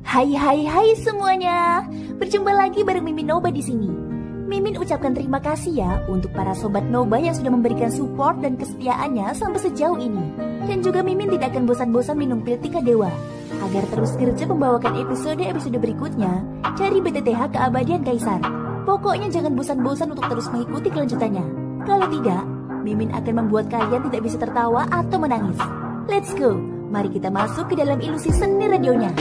Hai hai hai semuanya. Berjumpa lagi bareng Mimin Noba di sini. Mimin ucapkan terima kasih ya untuk para sobat Noba yang sudah memberikan support dan kesetiaannya sampai sejauh ini. Dan juga Mimin tidak akan bosan-bosan minum pil Tika Dewa agar terus kerja membawakan episode-episode berikutnya dari BTTH Keabadian Kaisar. Pokoknya jangan bosan-bosan untuk terus mengikuti kelanjutannya. Kalau tidak, Mimin akan membuat kalian tidak bisa tertawa atau menangis. Let's go, mari kita masuk ke dalam ilusi seni radionya.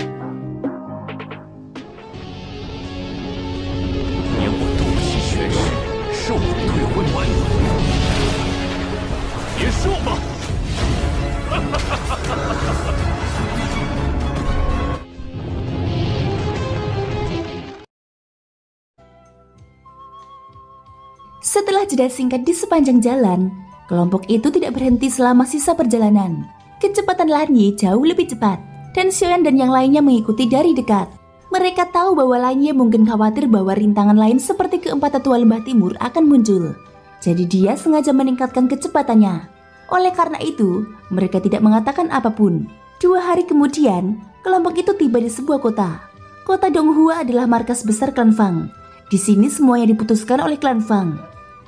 Setelah jeda singkat di sepanjang jalan, kelompok itu tidak berhenti selama sisa perjalanan. Kecepatan Lan Yi jauh lebih cepat, dan Xiaoyan dan yang lainnya mengikuti dari dekat. Mereka tahu bahwa Lan Yi mungkin khawatir bahwa rintangan lain seperti keempat tetua lembah timur akan muncul. Jadi dia sengaja meningkatkan kecepatannya. Oleh karena itu, mereka tidak mengatakan apapun. 2 hari kemudian, kelompok itu tiba di sebuah kota. Kota Donghua adalah markas besar klan Fang. Di sini semuanya diputuskan oleh klan Fang.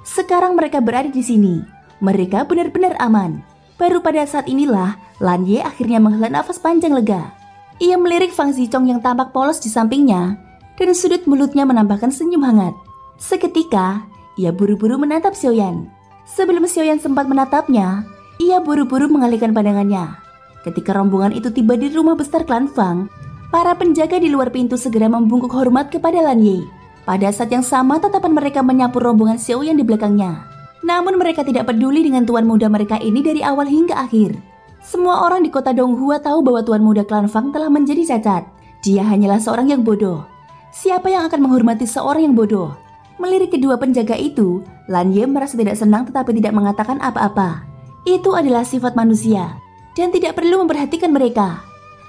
Sekarang mereka berada di sini. Mereka benar-benar aman. Baru pada saat inilah, Lan Yi akhirnya menghela nafas panjang lega. Ia melirik Fang Zichong yang tampak polos di sampingnya, dan sudut mulutnya menampakkan senyum hangat. Seketika, ia buru-buru menatap Xiaoyan. Sebelum Xiaoyan sempat menatapnya, ia buru-buru mengalihkan pandangannya. Ketika rombongan itu tiba di rumah besar klan Fang, para penjaga di luar pintu segera membungkuk hormat kepada Lan Yi. Pada saat yang sama, tatapan mereka menyapu rombongan Xiaoyan di belakangnya. Namun mereka tidak peduli dengan tuan muda mereka ini dari awal hingga akhir. Semua orang di kota Donghua tahu bahwa tuan muda klan Fang telah menjadi cacat. Dia hanyalah seorang yang bodoh. Siapa yang akan menghormati seorang yang bodoh? Melirik kedua penjaga itu, Lan Yi merasa tidak senang tetapi tidak mengatakan apa-apa. Itu adalah sifat manusia, dan tidak perlu memperhatikan mereka.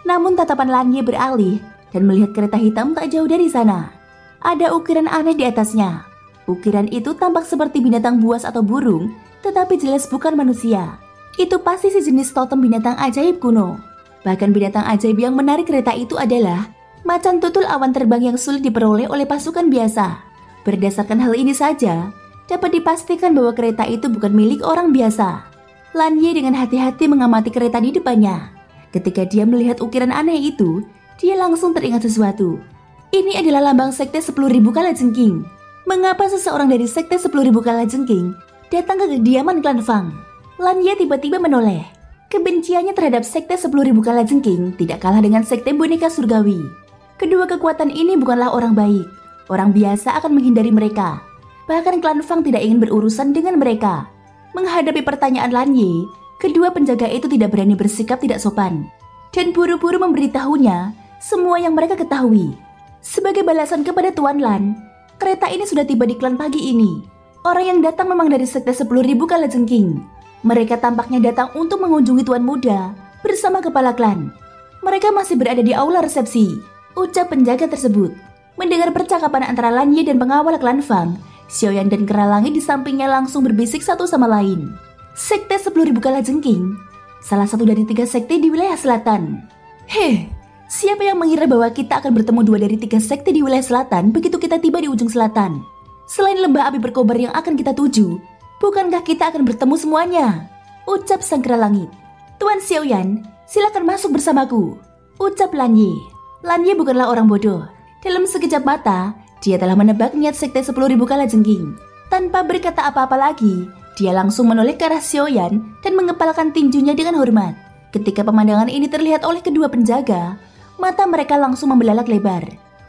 Namun tatapan Lan Yi beralih dan melihat kereta hitam tak jauh dari sana. Ada ukiran aneh di atasnya. Ukiran itu tampak seperti binatang buas atau burung, tetapi jelas bukan manusia. Itu pasti sejenis totem binatang ajaib kuno. Bahkan binatang ajaib yang menarik kereta itu adalah macan tutul awan terbang yang sulit diperoleh oleh pasukan biasa. Berdasarkan hal ini saja, dapat dipastikan bahwa kereta itu bukan milik orang biasa. Lan Yi dengan hati-hati mengamati kereta di depannya. Ketika dia melihat ukiran aneh itu, dia langsung teringat sesuatu. Ini adalah lambang sekte 10.000 Kalajengking. Mengapa seseorang dari sekte 10.000 Kalajengking datang ke kediaman klan Fang? Lan Yi tiba-tiba menoleh. Kebenciannya terhadap sekte 10.000 Kalajengking tidak kalah dengan sekte boneka surgawi. Kedua kekuatan ini bukanlah orang baik. Orang biasa akan menghindari mereka. Bahkan klan Fang tidak ingin berurusan dengan mereka. Menghadapi pertanyaan Lan Yi, kedua penjaga itu tidak berani bersikap tidak sopan. Dan buru-buru memberitahunya semua yang mereka ketahui. Sebagai balasan kepada Tuan Lan, kereta ini sudah tiba di klan pagi ini. Orang yang datang memang dari sekte 10.000 Kalajengking. Mereka tampaknya datang untuk mengunjungi Tuan Muda bersama kepala klan. Mereka masih berada di aula resepsi, ucap penjaga tersebut. Mendengar percakapan antara Lan Yi dan pengawal klan Fang, Xiaoyan dan Keralangi di sampingnya langsung berbisik satu sama lain. Sekte 10.000 Kalajengking, salah satu dari 3 sekte di wilayah selatan. Siapa yang mengira bahwa kita akan bertemu 2 dari 3 sekte di wilayah selatan begitu kita tiba di ujung selatan? Selain lembah api berkobar yang akan kita tuju, bukankah kita akan bertemu semuanya? Ucap sang Keralangit. Tuan Xiaoyan, silakan masuk bersamaku, ucap Lan Yi. Lan Yi bukanlah orang bodoh. Dalam sekejap mata, dia telah menebak niat sekte 10.000 Kalajengking. Tanpa berkata apa-apa lagi, dia langsung menoleh ke arah Xiaoyan dan mengepalkan tinjunya dengan hormat. Ketika pemandangan ini terlihat oleh kedua penjaga, mata mereka langsung membelalak lebar.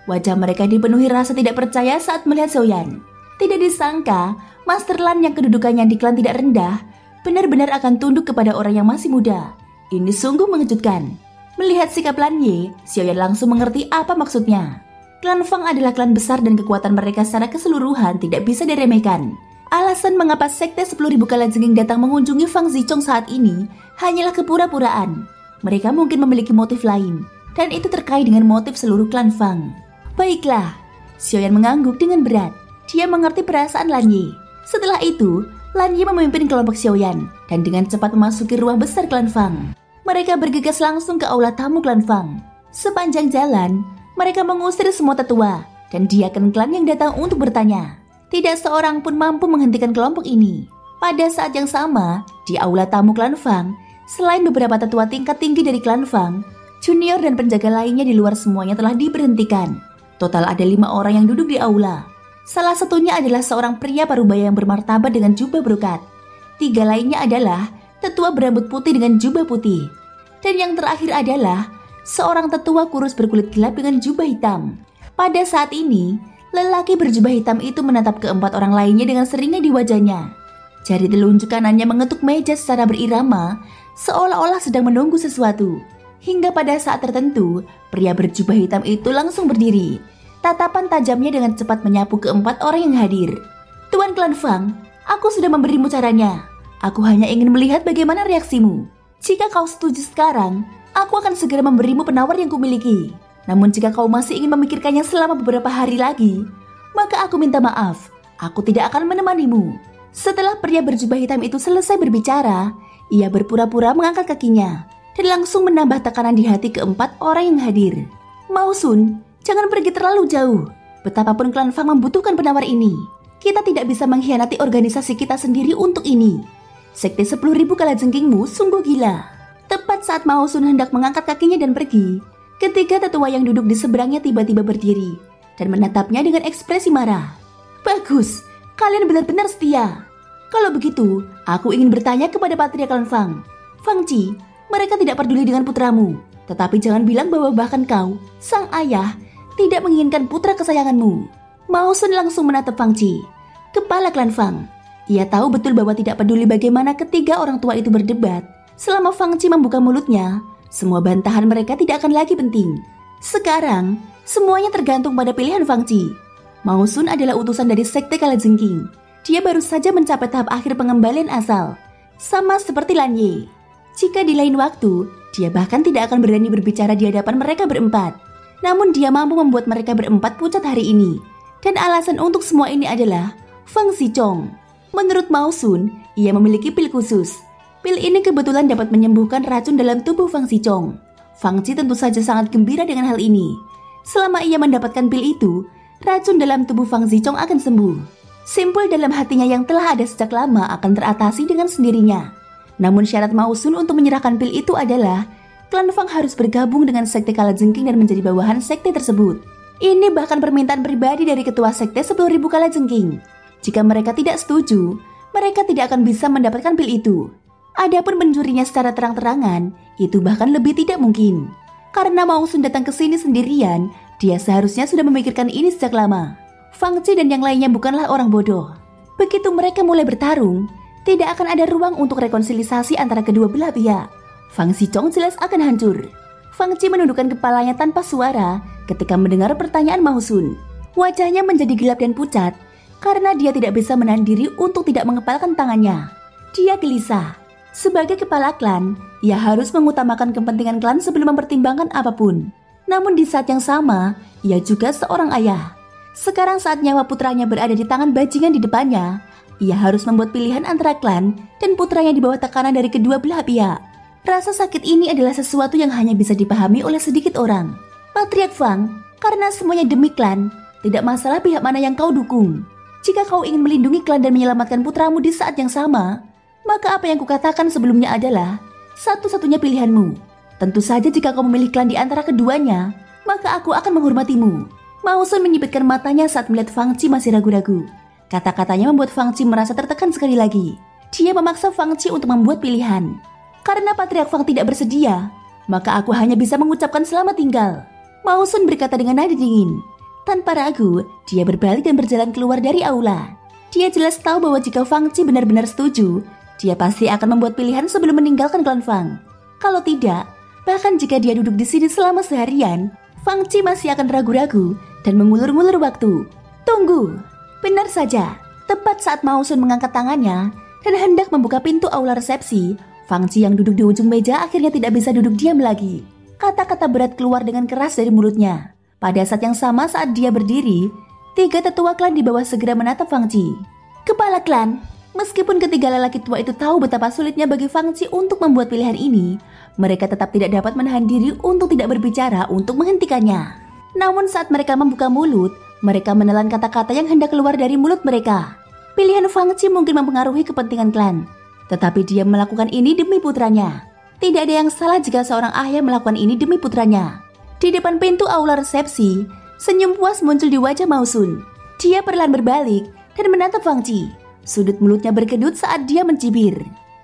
Wajah mereka dipenuhi rasa tidak percaya saat melihat Xiaoyan. Tidak disangka, Master Lan yang kedudukannya di klan tidak rendah, benar-benar akan tunduk kepada orang yang masih muda. Ini sungguh mengejutkan. Melihat sikap Lan Yi, Xiaoyan langsung mengerti apa maksudnya. Klan Fang adalah klan besar dan kekuatan mereka secara keseluruhan tidak bisa diremehkan. Alasan mengapa sekte 10.000 Kalajengking datang mengunjungi Fang Zichong saat ini hanyalah kepura-puraan. Mereka mungkin memiliki motif lain, dan itu terkait dengan motif seluruh klan Fang. Baiklah, Xiaoyan mengangguk dengan berat. Dia mengerti perasaan Lan Yi. Setelah itu, Lan Yi memimpin kelompok Xiaoyan dan dengan cepat memasuki ruang besar klan Fang. Mereka bergegas langsung ke aula tamu klan Fang. Sepanjang jalan, Mereka mengusir semua tetua dan diaken klan yang datang untuk bertanya. Tidak seorang pun mampu menghentikan kelompok ini. Pada saat yang sama, di aula tamu klan Fang, selain beberapa tetua tingkat tinggi dari klan Fang, junior dan penjaga lainnya di luar semuanya telah diberhentikan. Total ada 5 orang yang duduk di aula. Salah satunya adalah seorang pria parubaya yang bermartabat dengan jubah brokat. 3 lainnya adalah tetua berambut putih dengan jubah putih. Dan yang terakhir adalah seorang tetua kurus berkulit gelap dengan jubah hitam. Pada saat ini, lelaki berjubah hitam itu menatap keempat orang lainnya dengan seringai di wajahnya. Jari telunjuk kanannya mengetuk meja secara berirama, seolah-olah sedang menunggu sesuatu. Hingga pada saat tertentu, pria berjubah hitam itu langsung berdiri. Tatapan tajamnya dengan cepat menyapu keempat orang yang hadir. Tuan klan Fang, aku sudah memberimu caranya. Aku hanya ingin melihat bagaimana reaksimu. Jika kau setuju sekarang, aku akan segera memberimu penawar yang kumiliki. Namun jika kau masih ingin memikirkannya selama beberapa hari lagi, maka aku minta maaf. Aku tidak akan menemanimu. Setelah pria berjubah hitam itu selesai berbicara, ia berpura-pura mengangkat kakinya dan langsung menambah tekanan di hati keempat orang yang hadir. Mausun, jangan pergi terlalu jauh. Betapapun klan Fang membutuhkan penawar ini, kita tidak bisa mengkhianati organisasi kita sendiri untuk ini. Sekte 10.000 kalajengkingmu sungguh gila. Tepat saat Mausun hendak mengangkat kakinya dan pergi, ketiga tetua yang duduk di seberangnya tiba-tiba berdiri dan menatapnya dengan ekspresi marah. Bagus, kalian benar-benar setia. Kalau begitu, aku ingin bertanya kepada Patria Klan Fang. Fang Chi, mereka tidak peduli dengan putramu. Tetapi jangan bilang bahwa bahkan kau, sang ayah, tidak menginginkan putra kesayanganmu. Mausun langsung menatap Fang Chi, kepala Klan Fang. Ia tahu betul bahwa tidak peduli bagaimana ketiga orang tua itu berdebat. Selama Fang Chi membuka mulutnya, semua bantahan mereka tidak akan lagi penting. Sekarang, semuanya tergantung pada pilihan Fang Chi. Mausun adalah utusan dari Sekte Kalajengking. Dia baru saja mencapai tahap akhir pengembalian asal, sama seperti Lan Ye. Jika di lain waktu, dia bahkan tidak akan berani berbicara di hadapan mereka berempat. Namun dia mampu membuat mereka berempat pucat hari ini. Dan alasan untuk semua ini adalah Fang Xichong. Menurut Mausun, ia memiliki pil khusus. Pil ini kebetulan dapat menyembuhkan racun dalam tubuh Fang Xichong. Fang Chi tentu saja sangat gembira dengan hal ini. Selama ia mendapatkan pil itu, racun dalam tubuh Fang Xichong akan sembuh. Simpul dalam hatinya yang telah ada sejak lama akan teratasi dengan sendirinya. Namun syarat Mausun untuk menyerahkan pil itu adalah klan Fang harus bergabung dengan Sekte Kalajengking dan menjadi bawahan sekte tersebut. Ini bahkan permintaan pribadi dari ketua Sekte 10.000 Kalajengking. Jika mereka tidak setuju, mereka tidak akan bisa mendapatkan pil itu. Adapun mencurinya secara terang-terangan, itu bahkan lebih tidak mungkin. Karena Mausun datang ke sini sendirian, dia seharusnya sudah memikirkan ini sejak lama. Fang Chi dan yang lainnya bukanlah orang bodoh. Begitu mereka mulai bertarung, tidak akan ada ruang untuk rekonsiliasi antara kedua belah pihak. Fang Xichong jelas akan hancur. Fang Chi menundukkan kepalanya tanpa suara ketika mendengar pertanyaan Mausun. Wajahnya menjadi gelap dan pucat, karena dia tidak bisa menahan diri untuk tidak mengepalkan tangannya. Dia gelisah. Sebagai kepala klan, ia harus mengutamakan kepentingan klan sebelum mempertimbangkan apapun. Namun di saat yang sama, ia juga seorang ayah. Sekarang saat nyawa putranya berada di tangan bajingan di depannya, ia harus membuat pilihan antara klan dan putranya di bawah tekanan dari kedua belah pihak. Rasa sakit ini adalah sesuatu yang hanya bisa dipahami oleh sedikit orang. Patriark Fang, karena semuanya demi klan, tidak masalah pihak mana yang kau dukung. Jika kau ingin melindungi klan dan menyelamatkan putramu di saat yang sama, maka apa yang kukatakan sebelumnya adalah satu-satunya pilihanmu. Tentu saja jika kau memilih klan di antara keduanya, maka aku akan menghormatimu. Mausun menyipitkan matanya saat melihat Fang Chi masih ragu-ragu. Kata-katanya membuat Fang Chi merasa tertekan sekali lagi. Dia memaksa Fang Chi untuk membuat pilihan. Karena Patriark Fang tidak bersedia, maka aku hanya bisa mengucapkan selamat tinggal. Mausun berkata dengan nada dingin. Tanpa ragu, dia berbalik dan berjalan keluar dari aula. Dia jelas tahu bahwa jika Fang Chi benar-benar setuju, dia pasti akan membuat pilihan sebelum meninggalkan klan Fang. Kalau tidak, bahkan jika dia duduk di sini selama seharian, Fang Chi masih akan ragu-ragu dan mengulur-ngulur waktu. Tunggu, benar saja. Tepat saat Mausun mengangkat tangannya dan hendak membuka pintu aula resepsi, Fang Chi yang duduk di ujung meja akhirnya tidak bisa duduk diam lagi. Kata-kata berat keluar dengan keras dari mulutnya. Pada saat yang sama saat dia berdiri, 3 tetua klan di bawah segera menatap Fang Chi. Kepala klan, meskipun ketiga lelaki tua itu tahu betapa sulitnya bagi Fang Chi untuk membuat pilihan ini, mereka tetap tidak dapat menahan diri untuk tidak berbicara untuk menghentikannya. Namun saat mereka membuka mulut, mereka menelan kata-kata yang hendak keluar dari mulut mereka. Pilihan Fang Qi mungkin mempengaruhi kepentingan klan, tetapi dia melakukan ini demi putranya. Tidak ada yang salah jika seorang ayah melakukan ini demi putranya. Di depan pintu aula resepsi, senyum puas muncul di wajah Mao Sun. Dia perlahan berbalik dan menatap Fang Qi. Sudut mulutnya berkedut saat dia mencibir.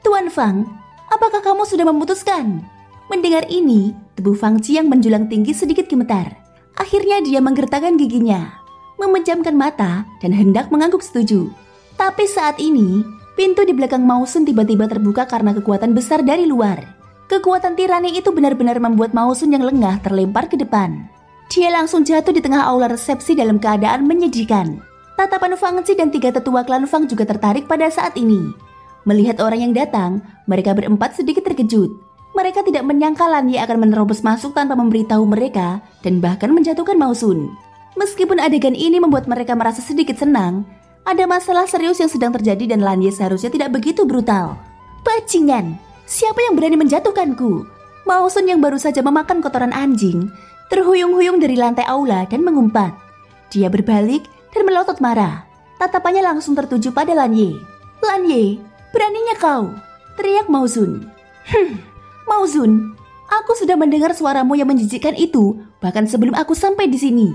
"Tuan Fang, apakah kamu sudah memutuskan?" Mendengar ini, tubuh Fang Qi yang menjulang tinggi sedikit gemetar. Akhirnya dia menggertakkan giginya, memejamkan mata dan hendak mengangguk setuju. Tapi saat ini, pintu di belakang Mao Sun tiba-tiba terbuka karena kekuatan besar dari luar. Kekuatan tirani itu benar-benar membuat Mao Sun yang lengah terlempar ke depan. Dia langsung jatuh di tengah aula resepsi dalam keadaan menyedihkan. Tatapan Fang Qi dan 3 tetua klan Fang juga tertarik pada saat ini. Melihat orang yang datang, mereka berempat sedikit terkejut. Mereka tidak menyangka Lan Ye akan menerobos masuk tanpa memberitahu mereka dan bahkan menjatuhkan Mao Sun. Meskipun adegan ini membuat mereka merasa sedikit senang, ada masalah serius yang sedang terjadi dan Lan Ye seharusnya tidak begitu brutal. Bajingan! Siapa yang berani menjatuhkanku? Mao Sun yang baru saja memakan kotoran anjing terhuyung-huyung dari lantai aula dan mengumpat. Dia berbalik dan melotot marah. Tatapannya langsung tertuju pada Lan Ye. "Lan Ye, beraninya kau!" teriak Mao Sun. Mao Sun, aku sudah mendengar suaramu yang menjijikkan itu bahkan sebelum aku sampai di sini.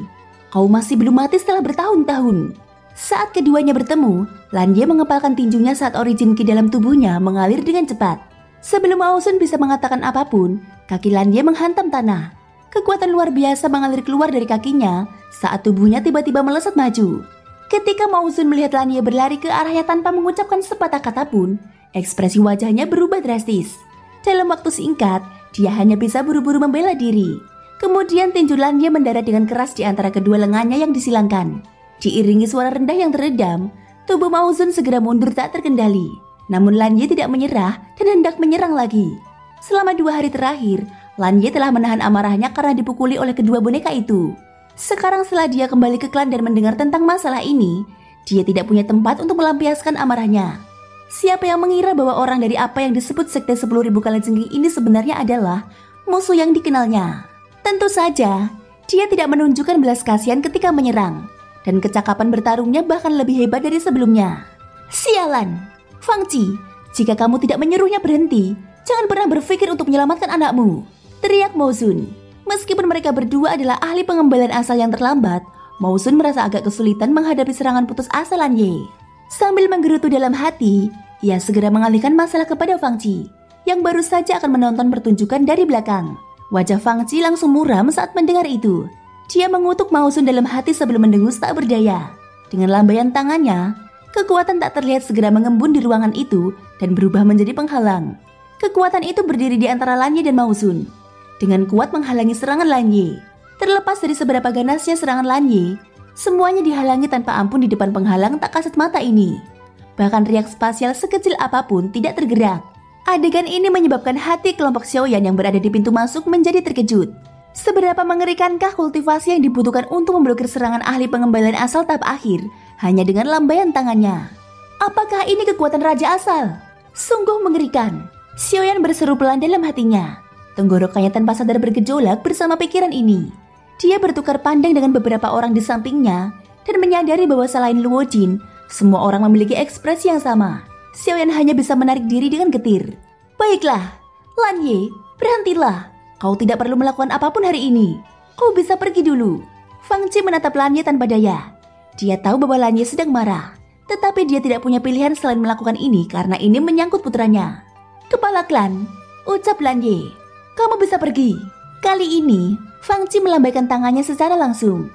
Kau masih belum mati setelah bertahun-tahun." Saat keduanya bertemu, Lan Ye mengepalkan tinjunya saat origin ki dalam tubuhnya mengalir dengan cepat. Sebelum Mao Sun bisa mengatakan apapun, kaki Lan Ye menghantam tanah. Kekuatan luar biasa mengalir keluar dari kakinya saat tubuhnya tiba-tiba melesat maju. Ketika Mao Sun melihat Lan Ye berlari ke arahnya tanpa mengucapkan sepatah kata pun, ekspresi wajahnya berubah drastis. Dalam waktu singkat, dia hanya bisa buru-buru membela diri. Kemudian tinju Lan Ye mendarat dengan keras di antara kedua lengannya yang disilangkan. Diiringi suara rendah yang teredam, tubuh Mao Sun segera mundur tak terkendali. Namun Lan Ye tidak menyerah dan hendak menyerang lagi. Selama 2 hari terakhir, Lan Ye telah menahan amarahnya karena dipukuli oleh kedua boneka itu. Sekarang setelah dia kembali ke klan dan mendengar tentang masalah ini, dia tidak punya tempat untuk melampiaskan amarahnya. Siapa yang mengira bahwa orang dari apa yang disebut Sekte 10.000 Kalajengking ini sebenarnya adalah musuh yang dikenalnya? Tentu saja, dia tidak menunjukkan belas kasihan ketika menyerang, dan kecakapan bertarungnya bahkan lebih hebat dari sebelumnya. Sialan! Fang Qi, jika kamu tidak menyuruhnya berhenti, jangan pernah berpikir untuk menyelamatkan anakmu, teriak Mao Sun. Meskipun mereka berdua adalah ahli pengembalian asal yang terlambat, Mao Sun merasa agak kesulitan menghadapi serangan putus asa Lan Ye. Sambil menggerutu dalam hati, ia segera mengalihkan masalah kepada Fang Qi, yang baru saja akan menonton pertunjukan dari belakang. Wajah Fang Qi langsung muram saat mendengar itu. Dia mengutuk Mao Sun dalam hati sebelum mendengus tak berdaya. Dengan lambaian tangannya, kekuatan tak terlihat segera mengembun di ruangan itu dan berubah menjadi penghalang. Kekuatan itu berdiri di antara Lan Ye dan Mao Sun, dengan kuat menghalangi serangan Lan Ye. Terlepas dari seberapa ganasnya serangan Lan Ye, semuanya dihalangi tanpa ampun di depan penghalang tak kasat mata ini. Bahkan riak spasial sekecil apapun tidak tergerak. Adegan ini menyebabkan hati kelompok Xiaoyan yang berada di pintu masuk menjadi terkejut. Seberapa mengerikankah kultivasi yang dibutuhkan untuk memblokir serangan ahli pengembalian asal tahap akhir hanya dengan lambaian tangannya? Apakah ini kekuatan Raja Asal? Sungguh mengerikan. Xiaoyan berseru pelan dalam hatinya. Tenggorokannya tanpa sadar bergejolak bersama pikiran ini. Dia bertukar pandang dengan beberapa orang di sampingnya dan menyadari bahwa selain Luo Jin, semua orang memiliki ekspresi yang sama. Xiaoyan hanya bisa menarik diri dengan getir. Baiklah, Lan Ye, berhentilah. Kau tidak perlu melakukan apapun hari ini. Kau bisa pergi dulu. Fang Qi menatap Lan Ye tanpa daya. Dia tahu bahwa Lan Ye sedang marah, tetapi dia tidak punya pilihan selain melakukan ini karena ini menyangkut putranya. Kepala klan, ucap Lan Ye, kamu bisa pergi. Kali ini, Fang Qi melambaikan tangannya secara langsung.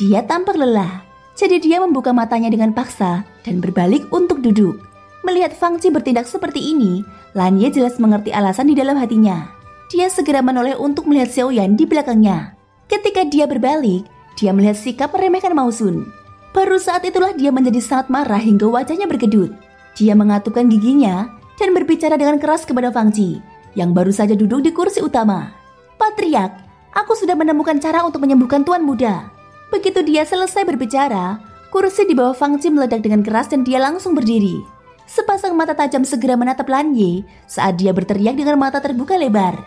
Dia tampak lelah, jadi dia membuka matanya dengan paksa dan berbalik untuk duduk. Melihat Fang Qi bertindak seperti ini, Lan Ye jelas mengerti alasan di dalam hatinya. Dia segera menoleh untuk melihat Xiaoyan di belakangnya. Ketika dia berbalik, dia melihat sikap meremehkan Mao Sun. Baru saat itulah dia menjadi sangat marah hingga wajahnya berkedut. Dia mengatupkan giginya dan berbicara dengan keras kepada Fang Qi, yang baru saja duduk di kursi utama. Patriark, aku sudah menemukan cara untuk menyembuhkan tuan muda. Begitu dia selesai berbicara, kursi di bawah Fang Qi meledak dengan keras dan dia langsung berdiri. Sepasang mata tajam segera menatap Lan Ye saat dia berteriak dengan mata terbuka lebar.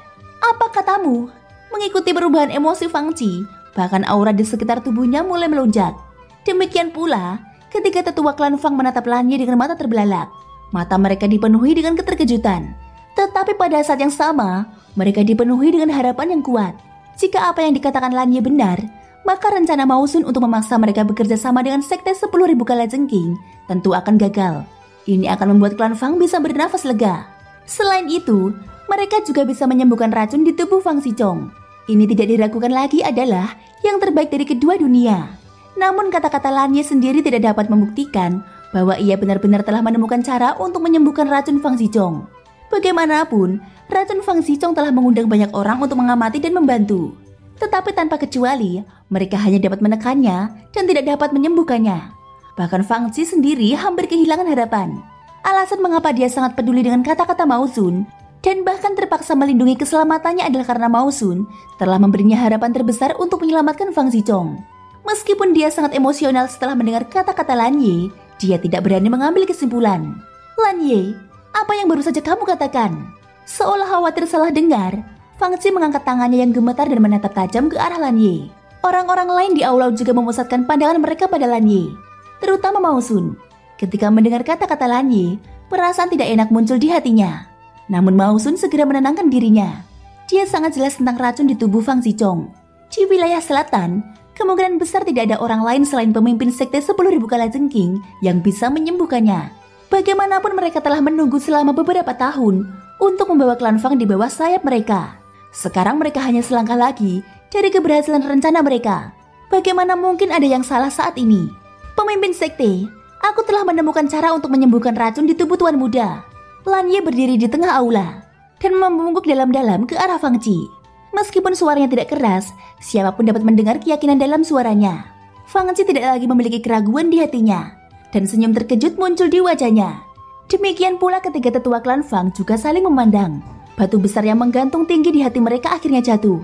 Apa katamu? Mengikuti perubahan emosi Fang Qi, Bahkan aura di sekitar tubuhnya mulai melonjak. Demikian pula ketika tetua klan Fang menatap Lan Ye dengan mata terbelalak. Mata mereka dipenuhi dengan keterkejutan. Tetapi pada saat yang sama, mereka dipenuhi dengan harapan yang kuat. Jika apa yang dikatakan Lan Ye benar, maka rencana Mao Sun untuk memaksa mereka bekerja sama dengan sekte 10.000 kalajengking tentu akan gagal. Ini akan membuat klan Fang bisa bernafas lega. Selain itu, mereka juga bisa menyembuhkan racun di tubuh Fang Xizhong. Ini tidak diragukan lagi adalah yang terbaik dari kedua dunia. Namun kata-kata Lan Ye sendiri tidak dapat membuktikan bahwa ia benar-benar telah menemukan cara untuk menyembuhkan racun Fang Xizhong. Bagaimanapun, racun Fang Xizhong telah mengundang banyak orang untuk mengamati dan membantu. Tetapi tanpa kecuali, mereka hanya dapat menekannya dan tidak dapat menyembuhkannya. Bahkan Fang Ji sendiri hampir kehilangan harapan. Alasan mengapa dia sangat peduli dengan kata-kata Mao Sun dan bahkan terpaksa melindungi keselamatannya adalah karena Mao Sun telah memberinya harapan terbesar untuk menyelamatkan Fang Xizhong. Meskipun dia sangat emosional setelah mendengar kata-kata Lan Ye, dia tidak berani mengambil kesimpulan. Lan Ye, apa yang baru saja kamu katakan? Seolah khawatir salah dengar, Fang Ji mengangkat tangannya yang gemetar dan menatap tajam ke arah Lan Ye. Orang-orang lain di aula juga memusatkan pandangan mereka pada Lan Ye, terutama Mao Sun. Ketika mendengar kata-kata Lan Ye, perasaan tidak enak muncul di hatinya. Namun Mao Sun segera menenangkan dirinya. Dia sangat jelas tentang racun di tubuh Fang Xizhong. Di wilayah selatan, kemungkinan besar tidak ada orang lain selain pemimpin sekte 10.000 kalajengking yang bisa menyembuhkannya. Bagaimanapun mereka telah menunggu selama beberapa tahun untuk membawa klan Fang di bawah sayap mereka. Sekarang mereka hanya selangkah lagi dari keberhasilan rencana mereka. Bagaimana mungkin ada yang salah saat ini? Pemimpin sekte, aku telah menemukan cara untuk menyembuhkan racun di tubuh tuan muda. Lan Ye berdiri di tengah aula dan membungkuk dalam-dalam ke arah Fang Ji. Meskipun suaranya tidak keras, siapapun dapat mendengar keyakinan dalam suaranya. Fang Ji tidak lagi memiliki keraguan di hatinya, dan senyum terkejut muncul di wajahnya. Demikian pula ketika tetua klan Fang juga saling memandang. Batu besar yang menggantung tinggi di hati mereka akhirnya jatuh.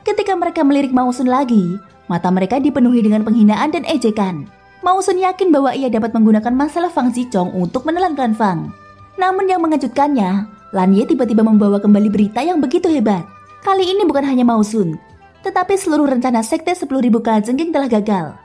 Ketika mereka melirik Mao Sun lagi, mata mereka dipenuhi dengan penghinaan dan ejekan. Mao Sun yakin bahwa ia dapat menggunakan masalah Fang Xizhong untuk menelan klan Fang. Namun yang mengejutkannya, Lan Ye tiba-tiba membawa kembali berita yang begitu hebat. Kali ini bukan hanya Mao Sun, tetapi seluruh rencana sekte 10.000 kalajengking telah gagal.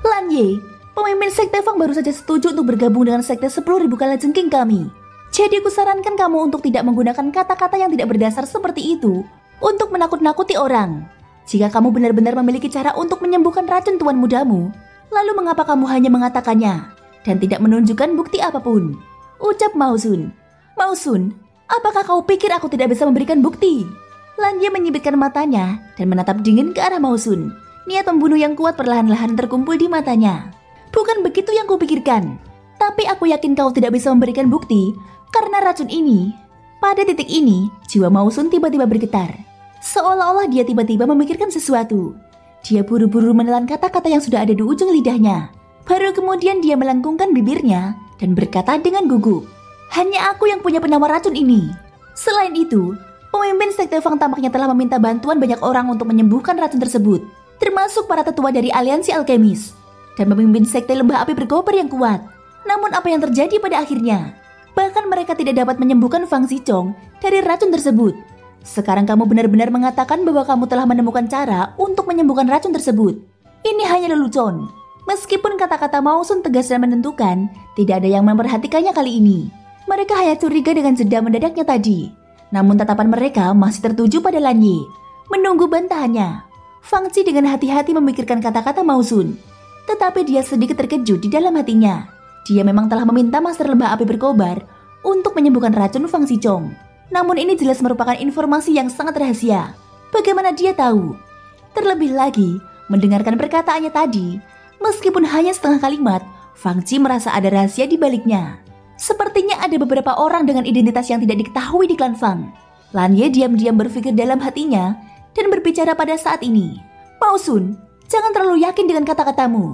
Lan Ye, pemimpin sekte Fang baru saja setuju untuk bergabung dengan sekte 10.000 kalajengking kami. Jadi kusarankan kamu untuk tidak menggunakan kata-kata yang tidak berdasar seperti itu untuk menakut-nakuti orang. Jika kamu benar-benar memiliki cara untuk menyembuhkan racun tuan mudamu, lalu mengapa kamu hanya mengatakannya dan tidak menunjukkan bukti apapun? Ucap Mao Sun. Mao Sun, apakah kau pikir aku tidak bisa memberikan bukti? Lan Ye menyibitkan matanya dan menatap dingin ke arah Mao Sun. Niat membunuh yang kuat perlahan-lahan terkumpul di matanya. Bukan begitu yang kupikirkan. Tapi aku yakin kau tidak bisa memberikan bukti karena racun ini. Pada titik ini, jiwa Mao Sun tiba-tiba bergetar. Seolah-olah dia tiba-tiba memikirkan sesuatu. Dia buru-buru menelan kata-kata yang sudah ada di ujung lidahnya. Baru kemudian dia melengkungkan bibirnya dan berkata dengan gugup, hanya aku yang punya penawar racun ini. Selain itu, pemimpin sekte Fang tampaknya telah meminta bantuan banyak orang untuk menyembuhkan racun tersebut, termasuk para tetua dari aliansi alkemis dan pemimpin sekte lembah api berkobar yang kuat. Namun apa yang terjadi pada akhirnya? Bahkan mereka tidak dapat menyembuhkan Fang Xizhong dari racun tersebut. Sekarang kamu benar-benar mengatakan bahwa kamu telah menemukan cara untuk menyembuhkan racun tersebut. Ini hanya lelucon. Meskipun kata-kata Mao Sun tegas dan menentukan, tidak ada yang memperhatikannya kali ini. Mereka hanya curiga dengan jeda mendadaknya tadi. Namun tatapan mereka masih tertuju pada Lan Ye, menunggu bantahannya. Fang Ji dengan hati-hati memikirkan kata-kata Mao Sun. Tetapi dia sedikit terkejut di dalam hatinya. Dia memang telah meminta Master Lembah Api Berkobar untuk menyembuhkan racun Fang Xizhong. Namun ini jelas merupakan informasi yang sangat rahasia. Bagaimana dia tahu? Terlebih lagi, mendengarkan perkataannya tadi, meskipun hanya setengah kalimat, Fang Ji merasa ada rahasia di baliknya. Sepertinya ada beberapa orang dengan identitas yang tidak diketahui di klan Fang. Lan Ye diam-diam berpikir dalam hatinya dan berbicara pada saat ini. Mao Sun, jangan terlalu yakin dengan kata-katamu,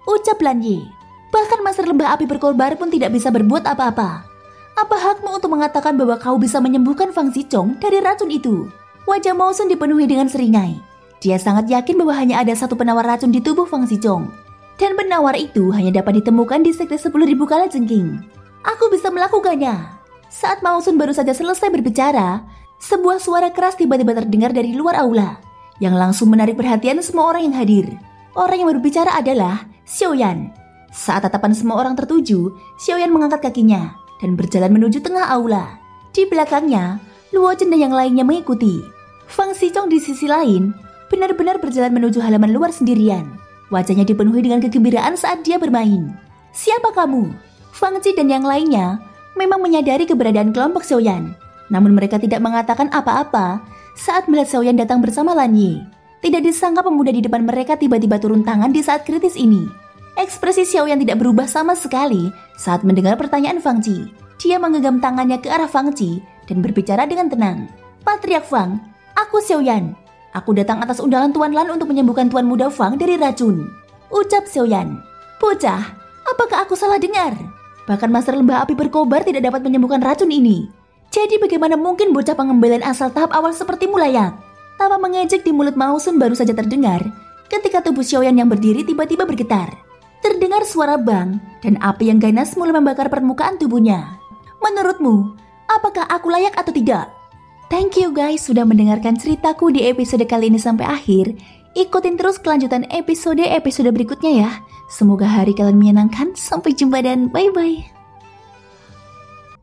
ucap Lan Ye. Bahkan Master Lembah Api Berkobar pun tidak bisa berbuat apa-apa. Apa hakmu untuk mengatakan bahwa kau bisa menyembuhkan Fang Xizhong dari racun itu? Wajah Mao Sun dipenuhi dengan seringai. Dia sangat yakin bahwa hanya ada satu penawar racun di tubuh Fang Xizhong. Dan penawar itu hanya dapat ditemukan di sekte 10.000 kalajengking. Aku bisa melakukannya. Saat Mao Sun baru saja selesai berbicara, sebuah suara keras tiba-tiba terdengar dari luar aula. yang langsung menarik perhatian semua orang yang hadir. Orang yang berbicara adalah Xiaoyan. Saat tatapan semua orang tertuju, Xiaoyan mengangkat kakinya dan berjalan menuju tengah aula. Di belakangnya, Luo Chen dan yang lainnya mengikuti. Fang Xizhong di sisi lain benar-benar berjalan menuju halaman luar sendirian. Wajahnya dipenuhi dengan kegembiraan saat dia bermain. Siapa kamu? Fang Ji dan yang lainnya memang menyadari keberadaan kelompok Xiaoyan. Namun mereka tidak mengatakan apa-apa saat melihat Xiaoyan datang bersama Lan Yi. Tidak disangka pemuda di depan mereka tiba-tiba turun tangan di saat kritis ini. Ekspresi Xiaoyan tidak berubah sama sekali saat mendengar pertanyaan Fang Ji. Dia menggenggam tangannya ke arah Fang Ji dan berbicara dengan tenang. Patriark Fang, aku Xiaoyan. Aku datang atas undangan Tuan Lan untuk menyembuhkan Tuan Muda Fang dari racun. Ucap Xiaoyan. Bocah, apakah aku salah dengar? Bahkan Master Lembah Api Berkobar tidak dapat menyembuhkan racun ini. Jadi bagaimana mungkin bocah pengembelan asal tahap awal sepertimu layak? Tawa mengejek di mulut Mao Sun baru saja terdengar ketika tubuh Xiaoyan yang berdiri tiba-tiba bergetar. Terdengar suara bang dan api yang ganas mulai membakar permukaan tubuhnya. Menurutmu, apakah aku layak atau tidak? Thank you guys sudah mendengarkan ceritaku di episode kali ini sampai akhir. Ikutin terus kelanjutan episode berikutnya ya. Semoga hari kalian menyenangkan. Sampai jumpa dan bye-bye.